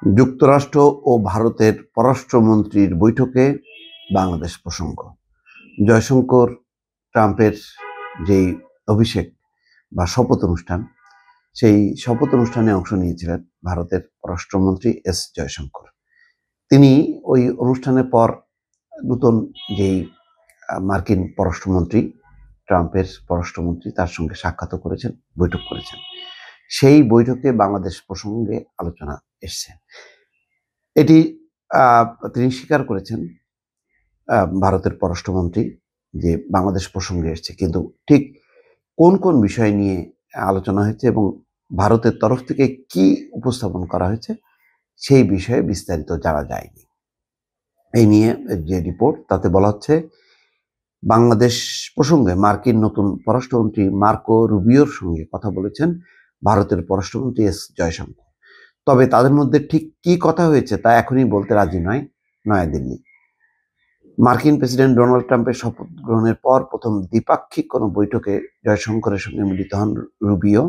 যুক্তরাষ্ট্র ও ভারতের পররাষ্ট্রমন্ত্রীর বৈঠকে বাংলাদেশ প্রসঙ্গ। জয়শঙ্কর ট্রাম্পের যেই অভিষেক বা শপথ অনুষ্ঠান, সেই শপথ অনুষ্ঠানে অংশ নিয়েছিলেন ভারতের পররাষ্ট্রমন্ত্রী এস জয়শঙ্কর। তিনি ওই অনুষ্ঠানের পর নতুন যেই মার্কিন পররাষ্ট্রমন্ত্রী, ট্রাম্পের পররাষ্ট্রমন্ত্রী, তার সঙ্গে সাক্ষাৎ করেছেন, বৈঠক করেছেন। সেই বৈঠকে বাংলাদেশ প্রসঙ্গে আলোচনা এসছে। এটি তিনি স্বীকার করেছেন, ভারতের পররাষ্ট্রমন্ত্রী, যে বাংলাদেশ প্রসঙ্গে এসছে, কিন্তু ঠিক কোন কোন বিষয় নিয়ে আলোচনা হয়েছে এবং ভারতের তরফ থেকে কি উপস্থাপন করা হয়েছে সেই বিষয়ে বিস্তারিত জানা যায়নি। এই নিয়ে যে রিপোর্ট, তাতে বলা হচ্ছে বাংলাদেশ প্রসঙ্গে মার্কিন নতুন পররাষ্ট্রমন্ত্রী মার্কো রুবিওর সঙ্গে কথা বলেছেন ভারতের পররাষ্ট্রমন্ত্রী এস জয়শঙ্কর। তবে তাদের মধ্যে ঠিক কি কথা হয়েছে তা এখনই বলতে রাজি নয় নয়াদিল্লি। মার্কিন প্রেসিডেন্ট ডোনাল্ড ট্রাম্পের শপথ গ্রহণের পর প্রথম দ্বিপাক্ষিক কোনো বৈঠকে জয়শঙ্করের সঙ্গে মিলিত হন রুবিও।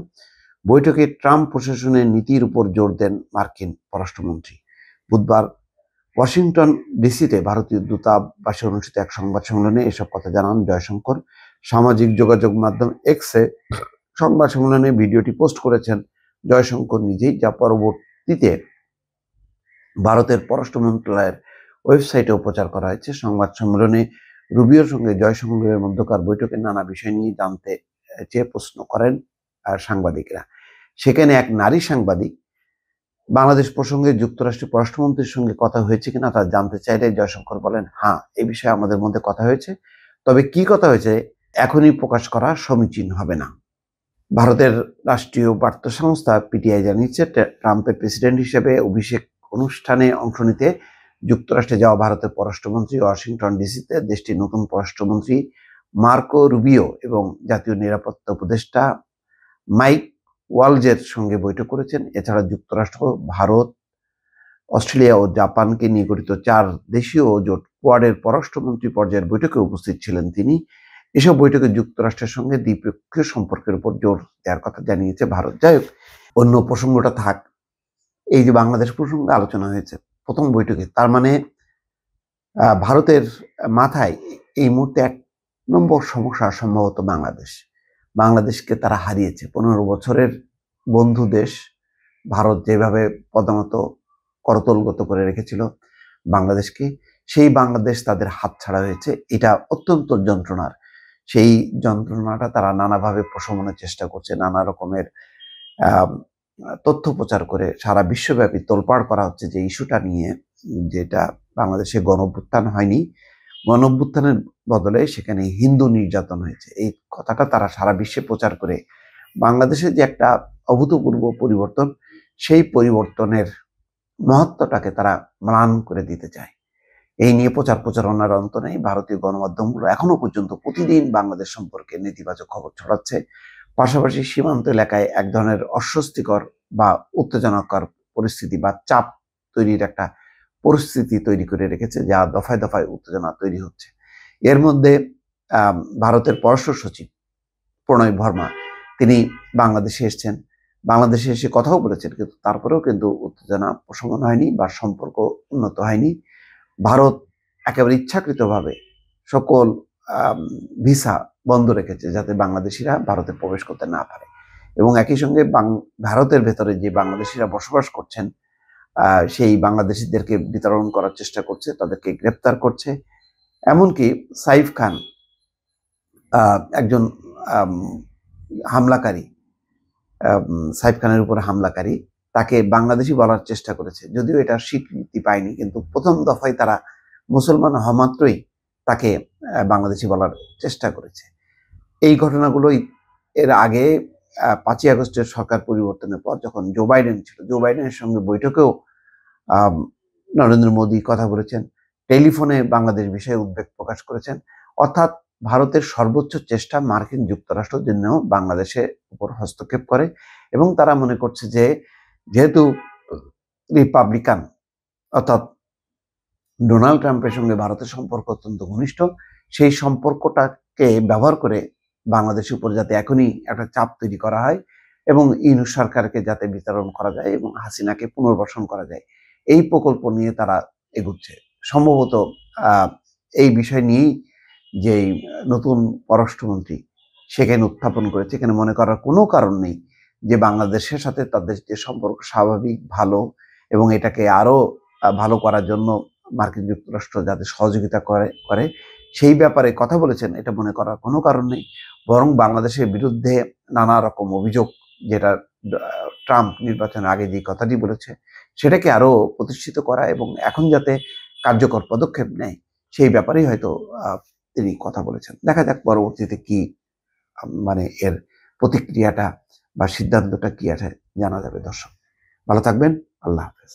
বৈঠকে ট্রাম্প প্রশাসনের নীতির উপর জোর দেন মার্কিন পররাষ্ট্রমন্ত্রী। বুধবার ওয়াশিংটন ডিসিতে ভারতীয় দূতাবাসে অনুষ্ঠিত এক সংবাদ সম্মেলনে এসব কথা জানান জয়শঙ্কর। সামাজিক যোগাযোগ মাধ্যম এক্সে সংবাদ সম্মেলনে ভিডিওটি পোস্ট করেছেন জয়শঙ্কর নিজেই, যা পরবর্তীতে ভারতের পররাষ্ট্র মন্ত্রণালয়ের ওয়েবসাইটেও প্রচার করা হয়েছে। সংবাদ সম্মেলনে রুবিওর সঙ্গে জয়শঙ্করের মধ্যকার বৈঠকের নানা বিষয় নিয়ে জানতে চেয়ে প্রশ্ন করেন সাংবাদিকরা। সেখানে এক নারী সাংবাদিক বাংলাদেশ প্রসঙ্গে যুক্তরাষ্ট্রের পররাষ্ট্রমন্ত্রীর সঙ্গে কথা হয়েছে কিনা তা জানতে চাইলে জয়শঙ্কর বলেন, হ্যাঁ, এই বিষয়ে আমাদের মধ্যে কথা হয়েছে, তবে কি কথা হয়েছে এখনই প্রকাশ করা সমীচীন হবে না। ভারতের রাষ্ট্রীয় বার্তা সংস্থা পিটিআই জানিয়েছে, ট্রাম্পের প্রেসিডেন্ট হিসেবে অভিষেক অনুষ্ঠানে অংশ নিতে যুক্তরাষ্ট্রে যাওয়া ভারতের পররাষ্ট্রমন্ত্রী ওয়াশিংটন ডিসিতে দেশটির নতুন পররাষ্ট্রমন্ত্রী মার্কো রুবিও এবং জাতীয় নিরাপত্তা উপদেষ্টা মাইক ওয়ালজের সঙ্গে বৈঠক করেছেন। এছাড়া যুক্তরাষ্ট্র, ভারত, অস্ট্রেলিয়া ও জাপানকে নিয়ে গঠিত 4 দেশীয় জোট কোয়াডের পররাষ্ট্রমন্ত্রী পর্যায়ের বৈঠকে উপস্থিত ছিলেন তিনি। এসব বৈঠকে যুক্তরাষ্ট্রের সঙ্গে দ্বিপক্ষীয় সম্পর্কের উপর জোর দেওয়ার কথা জানিয়েছে ভারত। যাই হোক, অন্য প্রসঙ্গটা থাক, এই যে বাংলাদেশ প্রসঙ্গে আলোচনা হয়েছে প্রথম বৈঠকে, তার মানে ভারতের মাথায় এই মুহূর্তে 1 নম্বর সমস্যা সম্ভবত বাংলাদেশকে তারা হারিয়েছে। 15 বছরের বন্ধু দেশ ভারত যেভাবে পদানত করতলগত করে রেখেছিল বাংলাদেশকে, সেই বাংলাদেশ তাদের হাতছাড়া হয়েছে। এটা অত্যন্ত যন্ত্রণার। সেই যন্ত্রণাটা তারা নানাভাবে প্রশমনের চেষ্টা করছে, নানা রকমের তথ্য প্রচার করে সারা বিশ্বব্যাপী তোলপাড় করা হচ্ছে যে ইস্যুটা নিয়ে, যেটা বাংলাদেশে গণঅভ্যুত্থান হয়নি, গণঅভ্যুত্থানের বদলে সেখানে হিন্দু নির্যাতন হয়েছে। এই কথাটা তারা সারা বিশ্বে প্রচার করে বাংলাদেশে যে একটা অভূতপূর্ব পরিবর্তন, সেই পরিবর্তনের মহত্বটাকে তারা ম্লান করে দিতে চায়। এই নিয়ে প্রচারণার অন্ত নেই। ভারতীয় গণমাধ্যমগুলো এখনো পর্যন্ত প্রতিদিন বাংলাদেশ সম্পর্কে নেতিবাচক খবর ছড়াচ্ছে। পাশাপাশি সীমান্ত এলাকায় এক ধরনের অস্বস্তিকর বা উত্তেজনাকর পরিস্থিতি বা চাপ তৈরির একটা পরিস্থিতি তৈরি করে রেখেছে, যা দফায় দফায় উত্তেজনা তৈরি হচ্ছে। এর মধ্যে ভারতের পররাষ্ট্র সচিব প্রণয় বর্মা, তিনি বাংলাদেশে এসেছেন, বাংলাদেশে এসে কথাও বলেছেন, কিন্তু তারপরেও কিন্তু উত্তেজনা প্রশমন হয়নি বা সম্পর্ক উন্নত হয়নি। ভারত একেবারে ইচ্ছাকৃতভাবে সকল ভিসা বন্ধ রেখেছে যাতে বাংলাদেশিরা ভারতে প্রবেশ করতে না পারে, এবং একই সঙ্গে ভারতের ভেতরে যে বাংলাদেশিরা বসবাস করছেন সেই বাংলাদেশিদেরকে বিতরণ করার চেষ্টা করছে, তাদেরকে গ্রেপ্তার করছে। এমনকি সাইফ খান, একজন হামলাকারী, সাইফ খানের উপর হামলাকারী, তাকে বাংলাদেশি বলার চেষ্টা করেছে, যদিও এটা স্বীকৃতি পায়নি, কিন্তু প্রথম দফায় তারা মুসলমান হওয়া মাত্রই তাকে বাংলাদেশি বলার চেষ্টা করেছে। এই ঘটনাগুলোই এর আগে 5ই আগস্টের সরকার পরিবর্তনের পর যখন জো বাইডেন ছিল, জো বাইডেনের সঙ্গে বৈঠকেও নরেন্দ্র মোদী কথা বলেছেন, টেলিফোনে বাংলাদেশ বিষয়ে উদ্বেগ প্রকাশ করেছেন। অর্থাৎ ভারতের সর্বোচ্চ চেষ্টা মার্কিন যুক্তরাষ্ট্র যেন বাংলাদেশের উপর হস্তক্ষেপ করে, এবং তারা মনে করছে যে যেহেতু রিপাবলিকান অর্থাৎ ডোনাল্ড ট্রাম্পের সঙ্গে ভারতের সম্পর্ক অত্যন্ত ঘনিষ্ঠ, সেই সম্পর্কটাকে ব্যবহার করে বাংলাদেশের উপর যাতে এখনই একটা চাপ তৈরি করা হয়, এবং ইউনূস সরকারকে যাতে বিতরণ করা যায় এবং হাসিনাকে পুনর্বাসন করা যায়, এই প্রকল্প নিয়ে তারা এগুচ্ছে। সম্ভবত এই বিষয় নিয়েই যেই নতুন পররাষ্ট্রমন্ত্রী সেখানে উত্থাপন করেছে, এখানে মনে করার কোনো কারণ নেই যে বাংলাদেশের সাথে তাদের যে সম্পর্ক স্বাভাবিক, ভালো, এবং এটাকে আরো ভালো করার জন্য মার্কিন যুক্তরাষ্ট্র যাতে সহযোগিতা করে সেই ব্যাপারে কথা বলেছেন, এটা মনে করার কোনো কারণ নেই। বরং বাংলাদেশের বিরুদ্ধে নানা রকম অভিযোগ, যেটা ট্রাম্প নির্বাচনের আগে যে কথাটি বলেছে সেটাকে আরো প্রতিষ্ঠিত করা এবং এখন যাতে কার্যকর পদক্ষেপ নেয় সেই ব্যাপারেই হয়তো তিনি কথা বলেছেন। দেখা যাক পরবর্তীতে কি মানে এর প্রতিক্রিয়াটা বা সিদ্ধান্তটা কি আছে, জানা যাবে। দর্শক ভালো থাকবেন। আল্লাহ হাফেজ।